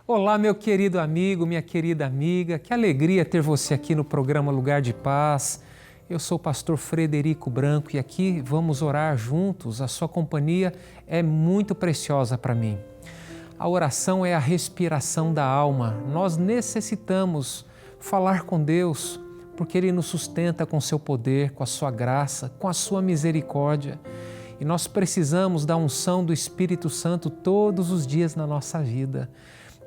Olá, meu querido amigo, minha querida amiga, que alegria ter você aqui no programa Lugar de Paz. Eu sou o pastor Frederico Branco e aqui vamos orar juntos. A sua companhia é muito preciosa para mim. A oração é a respiração da alma. Nós necessitamos falar com Deus porque Ele nos sustenta com seu poder, com a sua graça, com a sua misericórdia. E nós precisamos da unção do Espírito Santo todos os dias na nossa vida.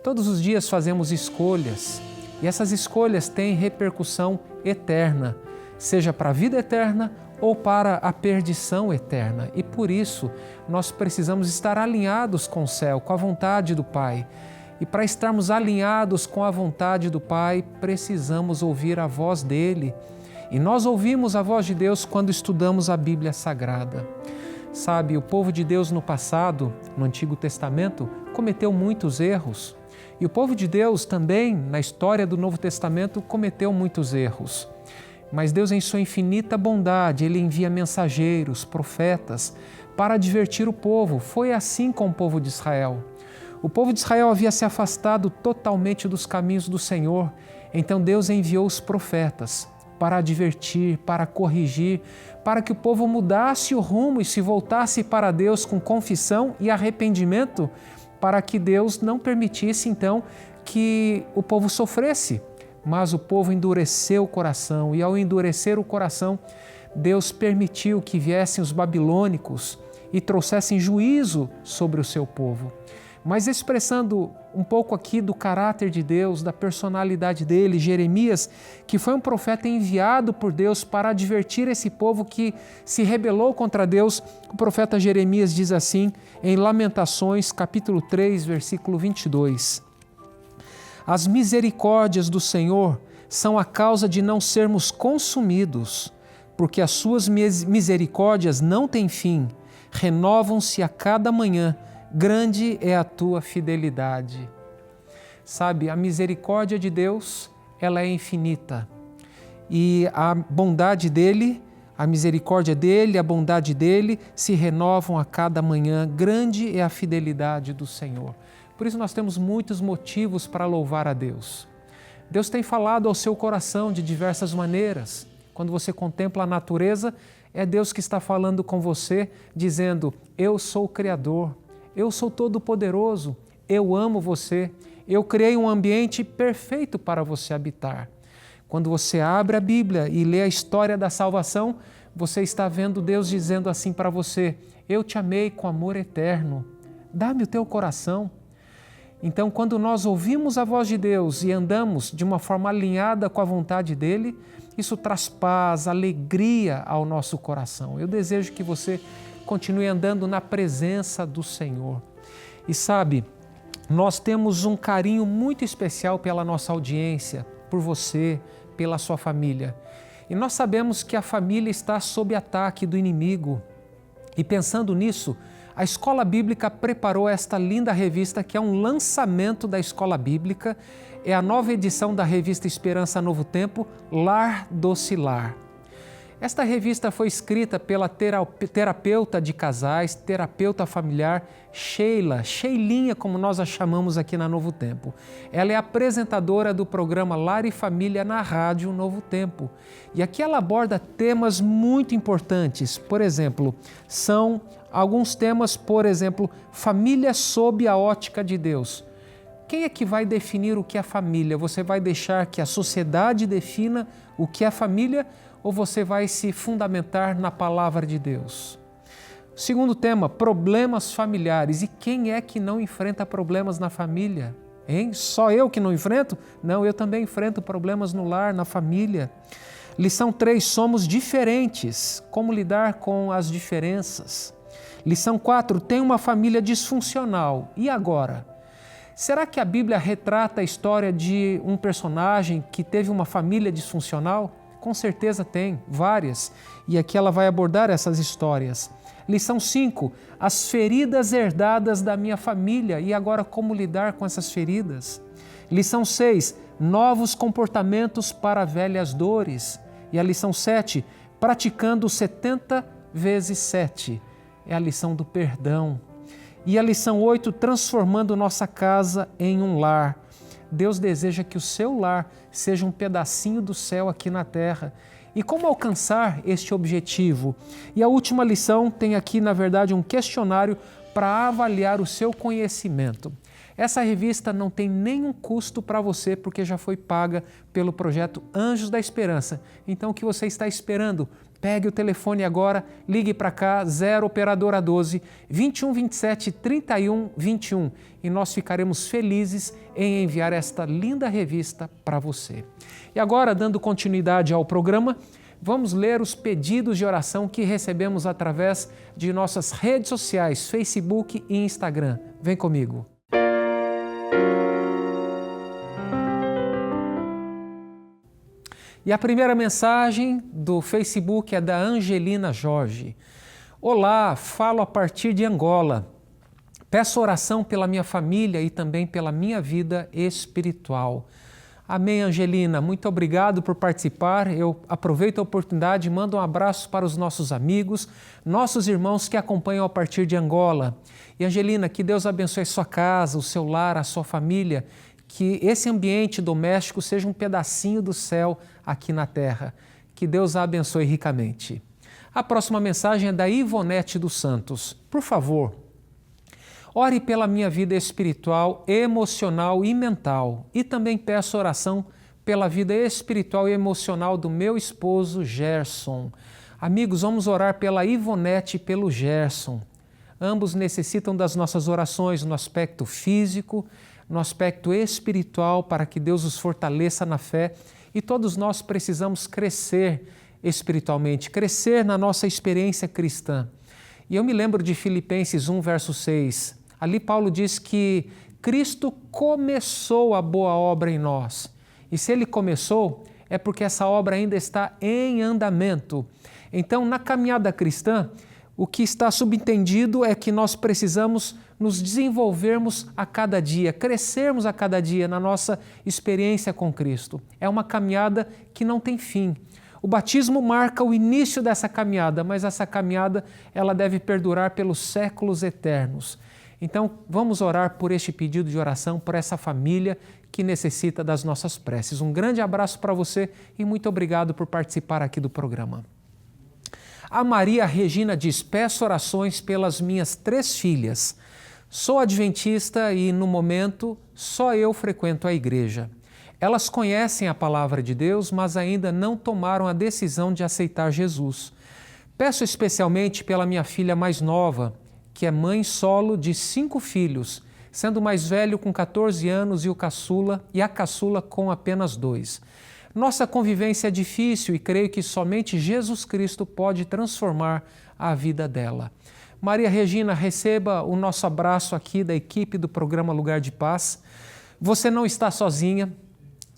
Todos os dias fazemos escolhas e essas escolhas têm repercussão eterna, seja para a vida eterna ou para a perdição eterna. E por isso nós precisamos estar alinhados com o céu, com a vontade do Pai. E para estarmos alinhados com a vontade do Pai, precisamos ouvir a voz dEle. E nós ouvimos a voz de Deus quando estudamos a Bíblia Sagrada. Sabe, o povo de Deus no passado, no Antigo Testamento, cometeu muitos erros. E o povo de Deus também, na história do Novo Testamento, cometeu muitos erros. Mas Deus, em sua infinita bondade, Ele envia mensageiros, profetas, para advertir o povo. Foi assim com o povo de Israel. O povo de Israel havia se afastado totalmente dos caminhos do Senhor. Então Deus enviou os profetas para advertir, para corrigir, para que o povo mudasse o rumo e se voltasse para Deus com confissão e arrependimento, para que Deus não permitisse, então, que o povo sofresse. Mas o povo endureceu o coração e, ao endurecer o coração, Deus permitiu que viessem os babilônicos e trouxessem juízo sobre o seu povo. Mas expressando um pouco aqui do caráter de Deus, da personalidade dele, Jeremias, que foi um profeta enviado por Deus para advertir esse povo que se rebelou contra Deus, o profeta Jeremias diz assim, em Lamentações, capítulo 3, versículo 22. As misericórdias do Senhor são a causa de não sermos consumidos, porque as suas misericórdias não têm fim, renovam-se a cada manhã. Grande é a tua fidelidade. Sabe, a misericórdia de Deus, ela é infinita. E a bondade dele, a misericórdia dele, a bondade dele se renovam a cada manhã. Grande é a fidelidade do Senhor. Por isso nós temos muitos motivos para louvar a Deus. Deus tem falado ao seu coração de diversas maneiras. Quando você contempla a natureza, é Deus que está falando com você, dizendo, eu sou o Criador. Eu sou todo-poderoso, eu amo você, eu criei um ambiente perfeito para você habitar. Quando você abre a Bíblia e lê a história da salvação, você está vendo Deus dizendo assim para você, eu te amei com amor eterno, dá-me o teu coração. Então, quando nós ouvimos a voz de Deus e andamos de uma forma alinhada com a vontade dEle, isso traz paz, alegria ao nosso coração. Eu desejo que você continue andando na presença do Senhor. E sabe, nós temos um carinho muito especial pela nossa audiência, por você, pela sua família. E nós sabemos que a família está sob ataque do inimigo. E pensando nisso, a Escola Bíblica preparou esta linda revista que é um lançamento da Escola Bíblica. É a nova edição da revista Esperança Novo Tempo, Lar Doce Lar. Esta revista foi escrita pela terapeuta de casais, terapeuta familiar, Sheilinha, como nós a chamamos aqui na Novo Tempo. Ela é apresentadora do programa Lar e Família na Rádio Novo Tempo. E aqui ela aborda temas muito importantes. Por exemplo, são alguns temas, por exemplo, família sob a ótica de Deus. Quem é que vai definir o que é família? Você vai deixar que a sociedade defina o que é família? Ou você vai se fundamentar na palavra de Deus? Segundo tema, problemas familiares. E quem é que não enfrenta problemas na família? Hein? Só eu que não enfrento? Não, eu também enfrento problemas no lar, na família. Lição 3, somos diferentes. Como lidar com as diferenças? Lição 4, tem uma família disfuncional. E agora? Será que a Bíblia retrata a história de um personagem que teve uma família disfuncional? Com certeza tem, várias, e aqui ela vai abordar essas histórias. Lição 5, as feridas herdadas da minha família, e agora como lidar com essas feridas? Lição 6, novos comportamentos para velhas dores. E a lição 7, praticando 70 vezes 7, é a lição do perdão. E a lição 8, transformando nossa casa em um lar. Deus deseja que o seu lar seja um pedacinho do céu aqui na terra. E como alcançar este objetivo? E a última lição tem aqui, na verdade, um questionário para avaliar o seu conhecimento. Essa revista não tem nenhum custo para você, porque já foi paga pelo projeto Anjos da Esperança. Então, o que você está esperando? Pegue o telefone agora, ligue para cá, 0 operadora 12 21 27 31 21 e nós ficaremos felizes em enviar esta linda revista para você. E agora, dando continuidade ao programa, vamos ler os pedidos de oração que recebemos através de nossas redes sociais, Facebook e Instagram. Vem comigo. E a primeira mensagem do Facebook é da Angelina Jorge. Olá, falo a partir de Angola. Peço oração pela minha família e também pela minha vida espiritual. Amém, Angelina. Muito obrigado por participar. Eu aproveito a oportunidade e mando um abraço para os nossos amigos, nossos irmãos que acompanham a partir de Angola. E Angelina, que Deus abençoe a sua casa, o seu lar, a sua família, que esse ambiente doméstico seja um pedacinho do céu aqui na terra. Que Deus a abençoe ricamente. A próxima mensagem é da Ivonete dos Santos. Por favor, ore pela minha vida espiritual, emocional e mental. E também peço oração pela vida espiritual e emocional do meu esposo Gerson. Amigos, vamos orar pela Ivonete e pelo Gerson. Ambos necessitam das nossas orações no aspecto físico, no aspecto espiritual, para que Deus os fortaleça na fé. E todos nós precisamos crescer espiritualmente, crescer na nossa experiência cristã. E eu me lembro de Filipenses 1, verso 6. Ali Paulo diz que Cristo começou a boa obra em nós. E se Ele começou, é porque essa obra ainda está em andamento. Então, na caminhada cristã, o que está subentendido é que nós precisamos nos desenvolvermos a cada dia, crescermos a cada dia na nossa experiência com Cristo. É uma caminhada que não tem fim. O batismo marca o início dessa caminhada, mas essa caminhada ela deve perdurar pelos séculos eternos. Então, vamos orar por este pedido de oração, por essa família que necessita das nossas preces. Um grande abraço para você e muito obrigado por participar aqui do programa. A Maria Regina diz: peço orações pelas minhas 3 filhas. Sou adventista e, no momento, só eu frequento a igreja. Elas conhecem a palavra de Deus, mas ainda não tomaram a decisão de aceitar Jesus. Peço especialmente pela minha filha mais nova, que é mãe solo de 5 filhos, sendo o mais velho com 14 anos e a caçula com apenas 2. Nossa convivência é difícil e creio que somente Jesus Cristo pode transformar a vida dela. Maria Regina, receba o nosso abraço aqui da equipe do programa Lugar de Paz. Você não está sozinha,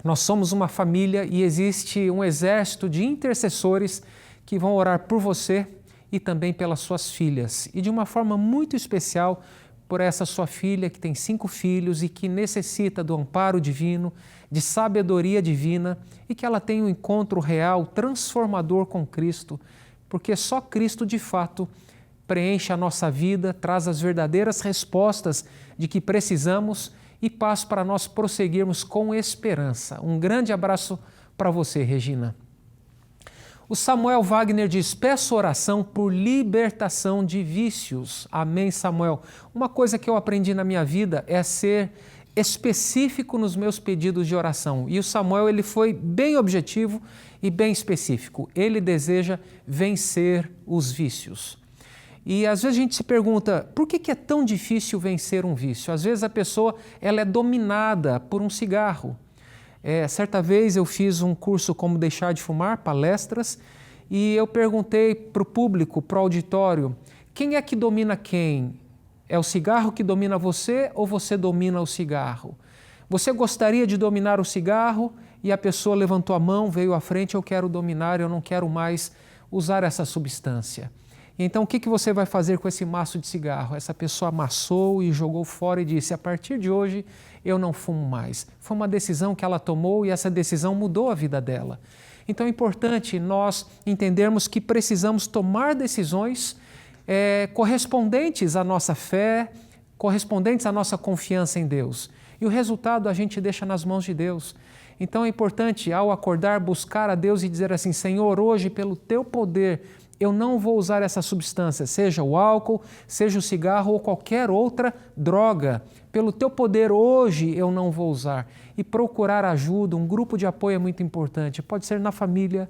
nós somos uma família e existe um exército de intercessores que vão orar por você e também pelas suas filhas. E de uma forma muito especial por essa sua filha que tem 5 filhos e que necessita do amparo divino, de sabedoria divina e que ela tenha um encontro real, transformador com Cristo, porque só Cristo de fato preenche a nossa vida, traz as verdadeiras respostas de que precisamos e paz para nós prosseguirmos com esperança. Um grande abraço para você, Regina. O Samuel Wagner diz: peço oração por libertação de vícios. Amém, Samuel. Uma coisa que eu aprendi na minha vida é ser específico nos meus pedidos de oração. E o Samuel ele foi bem objetivo e bem específico. Ele deseja vencer os vícios. E às vezes a gente se pergunta, por que é tão difícil vencer um vício? Às vezes a pessoa ela é dominada por um cigarro. Certa vez eu fiz um curso Como Deixar de Fumar, palestras, e eu perguntei para o público, para o auditório, quem é que domina quem? É o cigarro que domina você ou você domina o cigarro? Você gostaria de dominar o cigarro? E a pessoa levantou a mão, veio à frente, eu quero dominar, eu não quero mais usar essa substância. Então, o que você vai fazer com esse maço de cigarro? Essa pessoa amassou e jogou fora e disse, a partir de hoje eu não fumo mais. Foi uma decisão que ela tomou e essa decisão mudou a vida dela. Então é importante nós entendermos que precisamos tomar decisões correspondentes à nossa fé, correspondentes à nossa confiança em Deus. E o resultado a gente deixa nas mãos de Deus. Então é importante, ao acordar, buscar a Deus e dizer assim: Senhor, hoje, pelo Teu poder, eu não vou usar essa substância, seja o álcool, seja o cigarro ou qualquer outra droga. Pelo Teu poder, hoje, eu não vou usar. E procurar ajuda, um grupo de apoio é muito importante. Pode ser na família,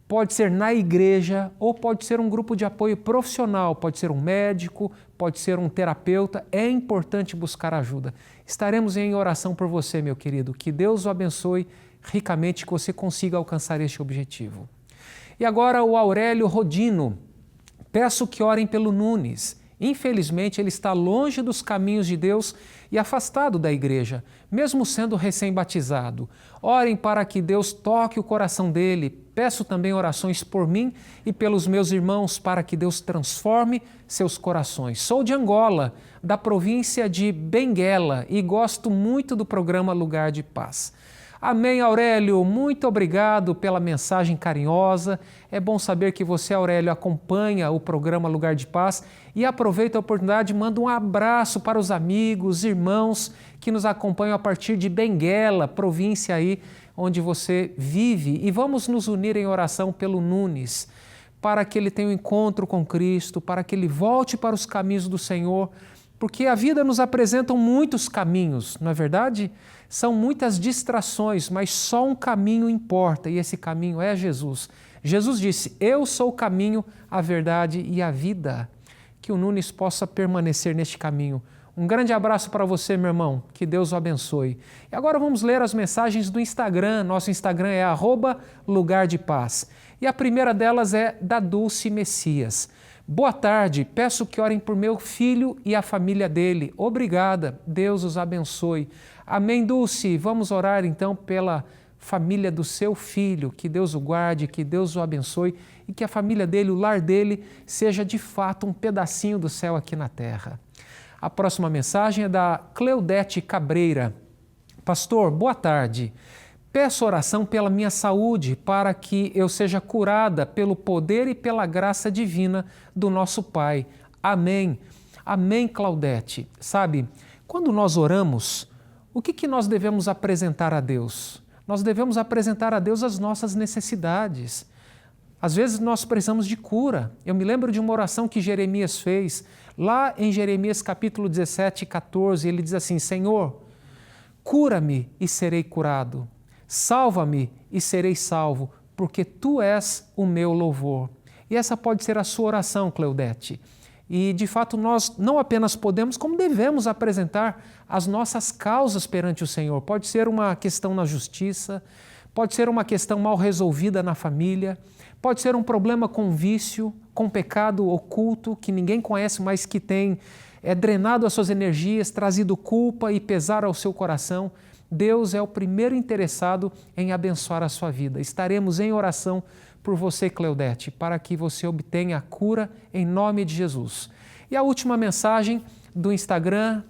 pode ser na igreja ou pode ser um grupo de apoio profissional, pode ser um médico, pode ser um terapeuta. É importante buscar ajuda. Estaremos em oração por você, meu querido. Que Deus o abençoe ricamente, que você consiga alcançar este objetivo. E agora o Aurélio Rodino. Peço que orem pelo Nunes. Infelizmente, ele está longe dos caminhos de Deus e afastado da igreja, mesmo sendo recém-batizado. Orem para que Deus toque o coração dele. Peço também orações por mim e pelos meus irmãos para que Deus transforme seus corações. Sou de Angola, da província de Benguela, e gosto muito do programa Lugar de Paz. Amém, Aurélio. Muito obrigado pela mensagem carinhosa. É bom saber que você, Aurélio, acompanha o programa Lugar de Paz e aproveita a oportunidade e manda um abraço para os amigos, irmãos que nos acompanham a partir de Benguela, província aí onde você vive. E vamos nos unir em oração pelo Nunes, para que ele tenha um encontro com Cristo, para que ele volte para os caminhos do Senhor, porque a vida nos apresenta muitos caminhos, não é verdade? São muitas distrações, mas só um caminho importa, e esse caminho é Jesus. Jesus disse: eu sou o caminho, a verdade e a vida. Que o Nunes possa permanecer neste caminho. Um grande abraço para você, meu irmão. Que Deus o abençoe. E agora vamos ler as mensagens do Instagram. Nosso Instagram é @LugarDePaz. E a primeira delas é da Dulce Messias. Boa tarde, peço que orem por meu filho e a família dele. Obrigada, Deus os abençoe. Amém, Dulce. Vamos orar então pela família do seu filho. Que Deus o guarde, que Deus o abençoe e que a família dele, o lar dele, seja de fato um pedacinho do céu aqui na terra. A próxima mensagem é da Cleudete Cabreira. Pastor, boa tarde. Peço oração pela minha saúde, para que eu seja curada pelo poder e pela graça divina do nosso Pai. Amém. Amém, Claudete. Sabe, quando nós oramos, o que nós devemos apresentar a Deus? Nós devemos apresentar a Deus as nossas necessidades. Às vezes nós precisamos de cura. Eu me lembro de uma oração que Jeremias fez, lá em Jeremias capítulo 17, 14, ele diz assim: Senhor, cura-me e serei curado. Salva-me e serei salvo, porque Tu és o meu louvor. E essa pode ser a sua oração, Cleudete. E, de fato, nós não apenas podemos, como devemos apresentar as nossas causas perante o Senhor. Pode ser uma questão na justiça, pode ser uma questão mal resolvida na família, pode ser um problema com vício, com pecado oculto, que ninguém conhece, mas que tem drenado as suas energias, trazido culpa e pesar ao seu coração. Deus é o primeiro interessado em abençoar a sua vida. Estaremos em oração por você, Cleudete, para que você obtenha a cura em nome de Jesus. E a última mensagem do Instagram,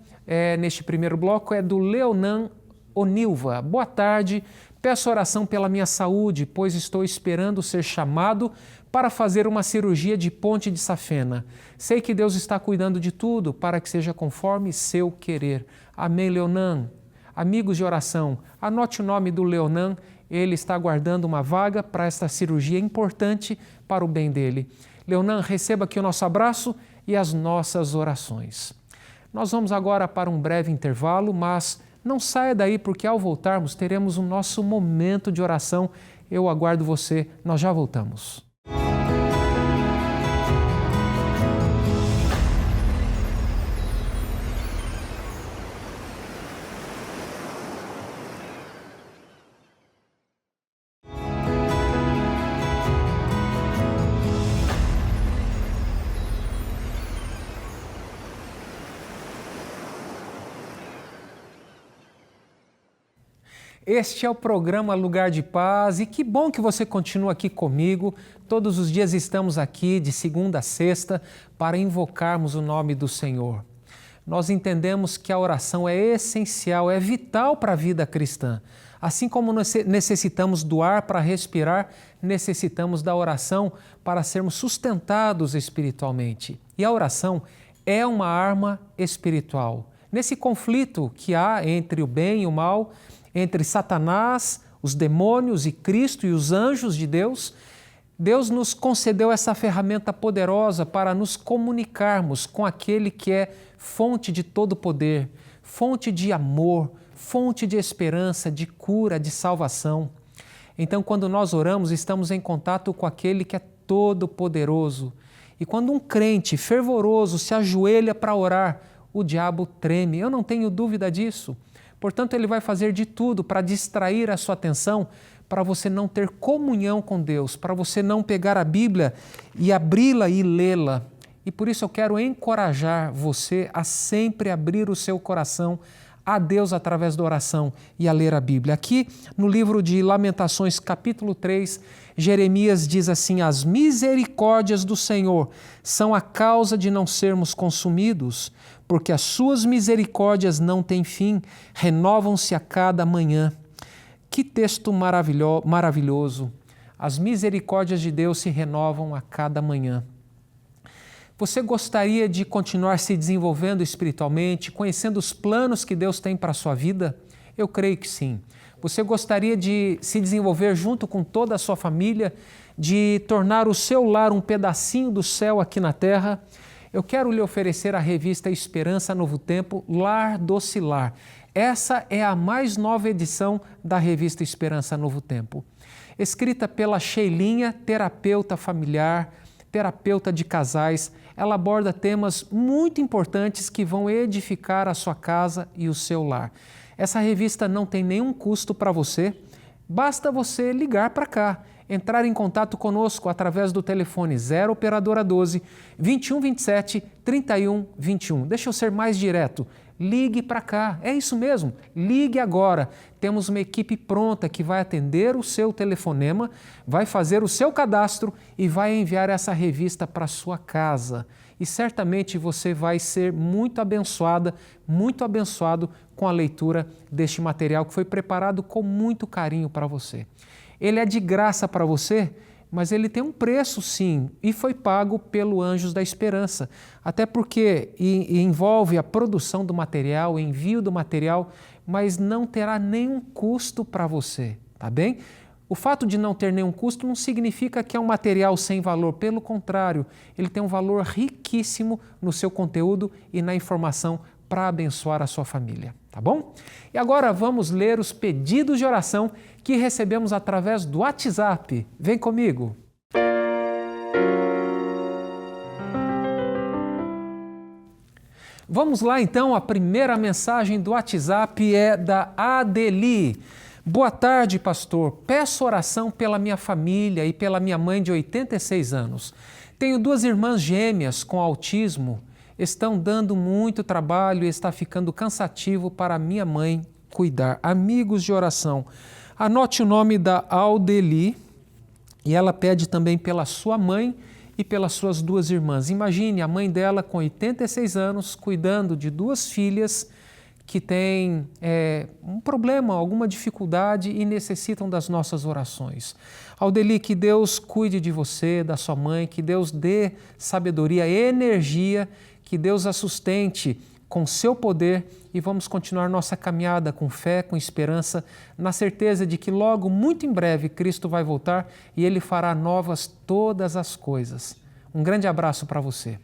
neste primeiro bloco, é do Leonan Onilva. Boa tarde, peço oração pela minha saúde, pois estou esperando ser chamado para fazer uma cirurgia de ponte de safena. Sei que Deus está cuidando de tudo para que seja conforme seu querer. Amém, Leonan. Amigos de oração, anote o nome do Leonan, ele está aguardando uma vaga para esta cirurgia importante para o bem dele. Leonan, receba aqui o nosso abraço e as nossas orações. Nós vamos agora para um breve intervalo, mas não saia daí porque ao voltarmos teremos o nosso momento de oração. Eu aguardo você, nós já voltamos. Este é o programa Lugar de Paz e que bom que você continua aqui comigo. Todos os dias estamos aqui, de segunda a sexta, para invocarmos o nome do Senhor. Nós entendemos que a oração é essencial, é vital para a vida cristã. Assim como necessitamos do ar para respirar, necessitamos da oração para sermos sustentados espiritualmente. E a oração é uma arma espiritual. Nesse conflito que há entre o bem e o mal, entre Satanás, os demônios e Cristo e os anjos de Deus, Deus nos concedeu essa ferramenta poderosa para nos comunicarmos com aquele que é fonte de todo poder, fonte de amor, fonte de esperança, de cura, de salvação. Então, quando nós oramos, estamos em contato com aquele que é todo-poderoso. E quando um crente fervoroso se ajoelha para orar, o diabo treme. Eu não tenho dúvida disso. Portanto, ele vai fazer de tudo para distrair a sua atenção, para você não ter comunhão com Deus, para você não pegar a Bíblia e abri-la e lê-la. E por isso eu quero encorajar você a sempre abrir o seu coração a Deus através da oração e a ler a Bíblia. Aqui no livro de Lamentações, capítulo 3, Jeremias diz assim: as misericórdias do Senhor são a causa de não sermos consumidos, porque as suas misericórdias não têm fim, renovam-se a cada manhã. Que texto maravilhoso! As misericórdias de Deus se renovam a cada manhã. Você gostaria de continuar se desenvolvendo espiritualmente, conhecendo os planos que Deus tem para a sua vida? Eu creio que sim. Você gostaria de se desenvolver junto com toda a sua família, de tornar o seu lar um pedacinho do céu aqui na terra? Eu quero lhe oferecer a revista Esperança Novo Tempo, Lar Docilar. Essa é a mais nova edição da revista Esperança Novo Tempo. Escrita pela Sheilinha, terapeuta familiar, terapeuta de casais, ela aborda temas muito importantes que vão edificar a sua casa e o seu lar. Essa revista não tem nenhum custo para você, basta você ligar para cá, entrar em contato conosco através do telefone 0 operadora 12 2127 3121. Deixa eu ser mais direto. Ligue para cá, é isso mesmo, ligue agora. Temos uma equipe pronta que vai atender o seu telefonema, vai fazer o seu cadastro e vai enviar essa revista para a sua casa. E certamente você vai ser muito abençoada, muito abençoado com a leitura deste material que foi preparado com muito carinho para você. Ele é de graça para você, mas ele tem um preço sim, e foi pago pelo Anjos da Esperança, até porque envolve a produção do material, o envio do material, mas não terá nenhum custo para você, tá bem? O fato de não ter nenhum custo não significa que é um material sem valor, pelo contrário, ele tem um valor riquíssimo no seu conteúdo e na informação para abençoar a sua família, tá bom? E agora vamos ler os pedidos de oração que recebemos através do WhatsApp. Vem comigo! Vamos lá então, a primeira mensagem do WhatsApp é da Adeli. Boa tarde, pastor. Peço oração pela minha família e pela minha mãe de 86 anos. Tenho 2 irmãs gêmeas com autismo. Estão dando muito trabalho e está ficando cansativo para minha mãe cuidar. Amigos de oração, anote o nome da Aldeli e ela pede também pela sua mãe e pelas suas 2 irmãs. Imagine a mãe dela com 86 anos cuidando de 2 filhas que têm um problema, alguma dificuldade e necessitam das nossas orações. Aldeli, que Deus cuide de você, da sua mãe, que Deus dê sabedoria, energia, que Deus a sustente com seu poder e vamos continuar nossa caminhada com fé, com esperança, na certeza de que logo, muito em breve, Cristo vai voltar e Ele fará novas todas as coisas. Um grande abraço para você.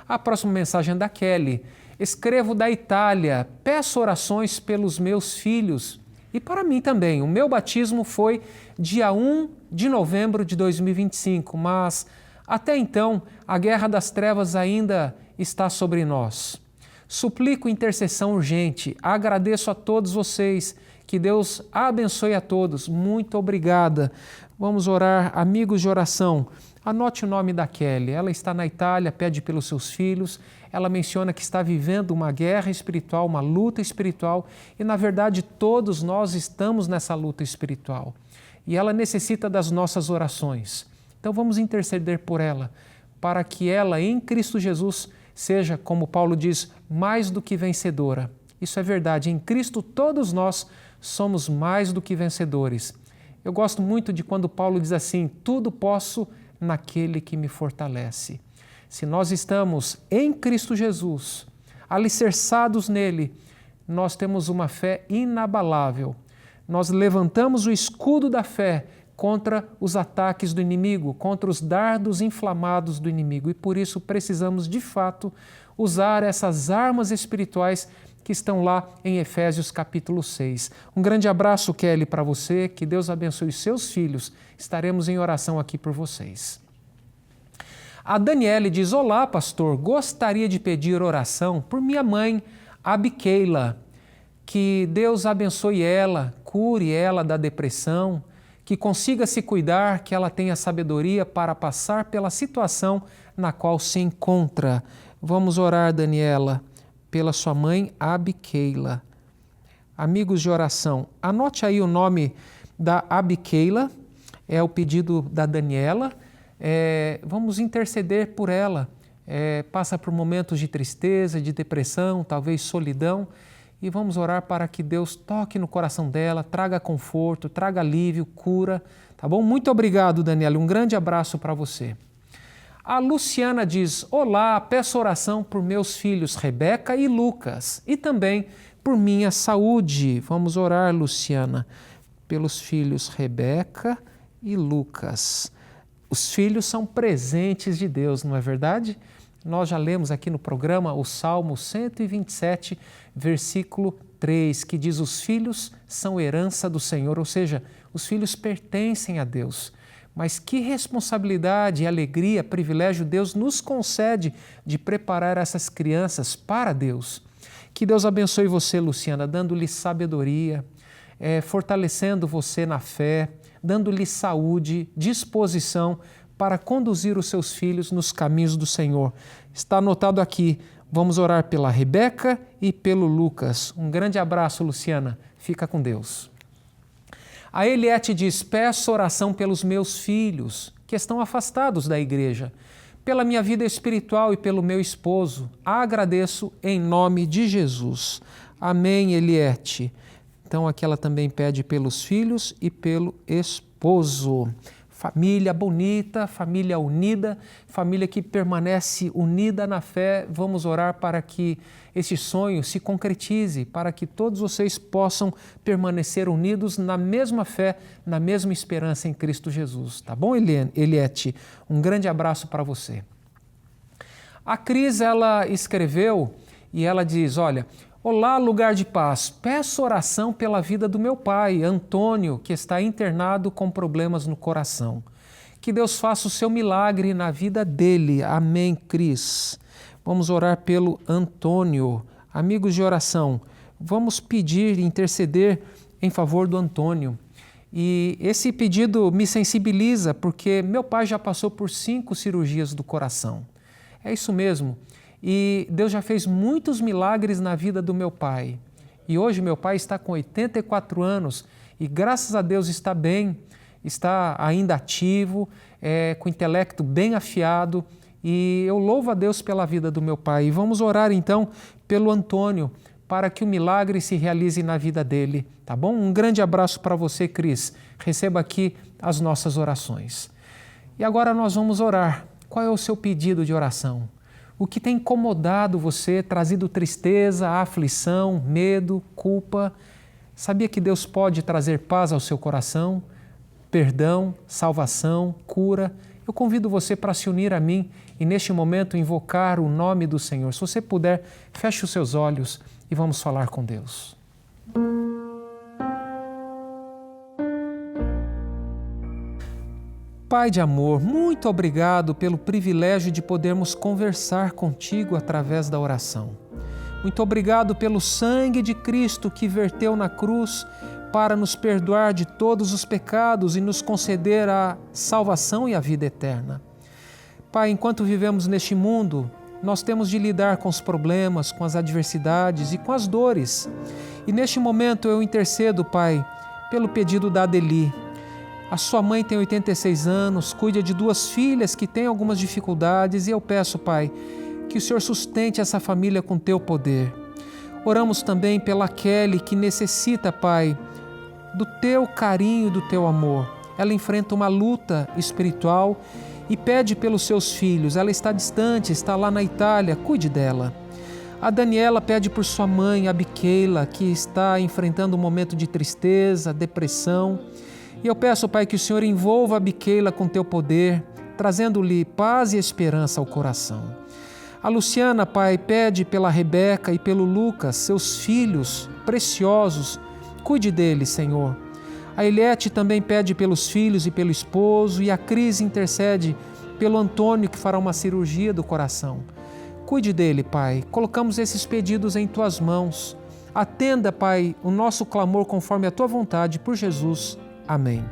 A próxima mensagem é da Kelly. Escrevo da Itália, peço orações pelos meus filhos e para mim também. O meu batismo foi dia 1 de novembro de 2025, mas até então a guerra das trevas ainda está sobre nós. Suplico intercessão urgente. Agradeço a todos vocês. Que Deus abençoe a todos. Muito obrigada. Vamos orar, amigos de oração. Anote o nome da Kelly. Ela está na Itália, pede pelos seus filhos. Ela menciona que está vivendo uma guerra espiritual, uma luta espiritual. E, na verdade, todos nós estamos nessa luta espiritual. E ela necessita das nossas orações. Então, vamos interceder por ela, para que ela, em Cristo Jesus, seja, como Paulo diz, mais do que vencedora. Isso é verdade, em Cristo todos nós somos mais do que vencedores. Eu gosto muito de quando Paulo diz assim, tudo posso naquele que me fortalece. Se nós estamos em Cristo Jesus, alicerçados nele, nós temos uma fé inabalável. Nós levantamos o escudo da fé contra os ataques do inimigo, contra os dardos inflamados do inimigo. E por isso precisamos, de fato, usar essas armas espirituais que estão lá em Efésios capítulo 6. Um grande abraço, Kelly, para você. Que Deus abençoe os seus filhos. Estaremos em oração aqui por vocês. A Daniele diz: olá, pastor, gostaria de pedir oração por minha mãe, Abiqueila. Que Deus abençoe ela, cure ela da depressão, que consiga se cuidar, que ela tenha sabedoria para passar pela situação na qual se encontra. Vamos orar, Daniela, pela sua mãe, Abiqueila. Amigos de oração, anote aí o nome da Abiqueila, é o pedido da Daniela. Vamos interceder por ela. Passa por momentos de tristeza, de depressão, talvez solidão, e vamos orar para que Deus toque no coração dela, traga conforto, traga alívio, cura, tá bom? Muito obrigado, Daniela, um grande abraço para você. A Luciana diz: olá, peço oração por meus filhos Rebeca e Lucas e também por minha saúde. Vamos orar, Luciana, pelos filhos Rebeca e Lucas. Os filhos são presentes de Deus, não é verdade? Nós já lemos aqui no programa o Salmo 127, versículo 3, que diz: os filhos são herança do Senhor, ou seja, os filhos pertencem a Deus. Mas que responsabilidade, alegria, privilégio Deus nos concede de preparar essas crianças para Deus. Que Deus abençoe você, Luciana, dando-lhe sabedoria, fortalecendo você na fé, dando-lhe saúde, disposição para conduzir os seus filhos nos caminhos do Senhor. Está anotado aqui. Vamos orar pela Rebeca e pelo Lucas. Um grande abraço, Luciana. Fica com Deus. A Eliette diz: peço oração pelos meus filhos que estão afastados da igreja, pela minha vida espiritual e pelo meu esposo. Agradeço em nome de Jesus. Amém, Eliette. Então aqui ela também pede pelos filhos e pelo esposo. Família bonita, família unida, família que permanece unida na fé. Vamos orar para que esse sonho se concretize, para que todos vocês possam permanecer unidos na mesma fé, na mesma esperança em Cristo Jesus. Tá bom, Eliette? Um grande abraço para você. A Cris, ela escreveu e ela diz: olha, olá, lugar de paz, peço oração pela vida do meu pai, Antônio, que está internado com problemas no coração. Que Deus faça o seu milagre na vida dele. Amém, Cris. Vamos orar pelo Antônio. Amigos de oração, vamos pedir, interceder em favor do Antônio. E esse pedido me sensibiliza porque meu pai já passou por 5 cirurgias do coração. É isso mesmo. E Deus já fez muitos milagres na vida do meu pai. E hoje meu pai está com 84 anos e graças a Deus está bem, está ainda ativo, com o intelecto bem afiado. E eu louvo a Deus pela vida do meu pai. E vamos orar então pelo Antônio, para que o milagre se realize na vida dele, tá bom? Um grande abraço para você, Cris. Receba aqui as nossas orações. E agora nós vamos orar. Qual é o seu pedido de oração? O que tem incomodado você, trazido tristeza, aflição, medo, culpa? Sabia que Deus pode trazer paz ao seu coração, perdão, salvação, cura? Eu convido você para se unir a mim e neste momento invocar o nome do Senhor. Se você puder, feche os seus olhos e vamos falar com Deus. Pai de amor, muito obrigado pelo privilégio de podermos conversar contigo através da oração. Muito obrigado pelo sangue de Cristo que verteu na cruz para nos perdoar de todos os pecados e nos conceder a salvação e a vida eterna. Pai, enquanto vivemos neste mundo, nós temos de lidar com os problemas, com as adversidades e com as dores. E neste momento eu intercedo, Pai, pelo pedido da Adeli. A sua mãe tem 86 anos, cuida de 2 filhas que têm algumas dificuldades e eu peço, Pai, que o Senhor sustente essa família com Teu poder. Oramos também pela Kelly, que necessita, Pai, do Teu carinho, do Teu amor. Ela enfrenta uma luta espiritual e pede pelos seus filhos. Ela está distante, está lá na Itália, cuide dela. A Daniela pede por sua mãe, a Biqueila, que está enfrentando um momento de tristeza, depressão. E eu peço, Pai, que o Senhor envolva a Biqueila com teu poder, trazendo-lhe paz e esperança ao coração. A Luciana, Pai, pede pela Rebeca e pelo Lucas, seus filhos preciosos. Cuide deles, Senhor. A Eliette também pede pelos filhos e pelo esposo, e a Cris intercede pelo Antônio, que fará uma cirurgia do coração. Cuide dele, Pai. Colocamos esses pedidos em tuas mãos. Atenda, Pai, o nosso clamor conforme a tua vontade, por Jesus. Amém.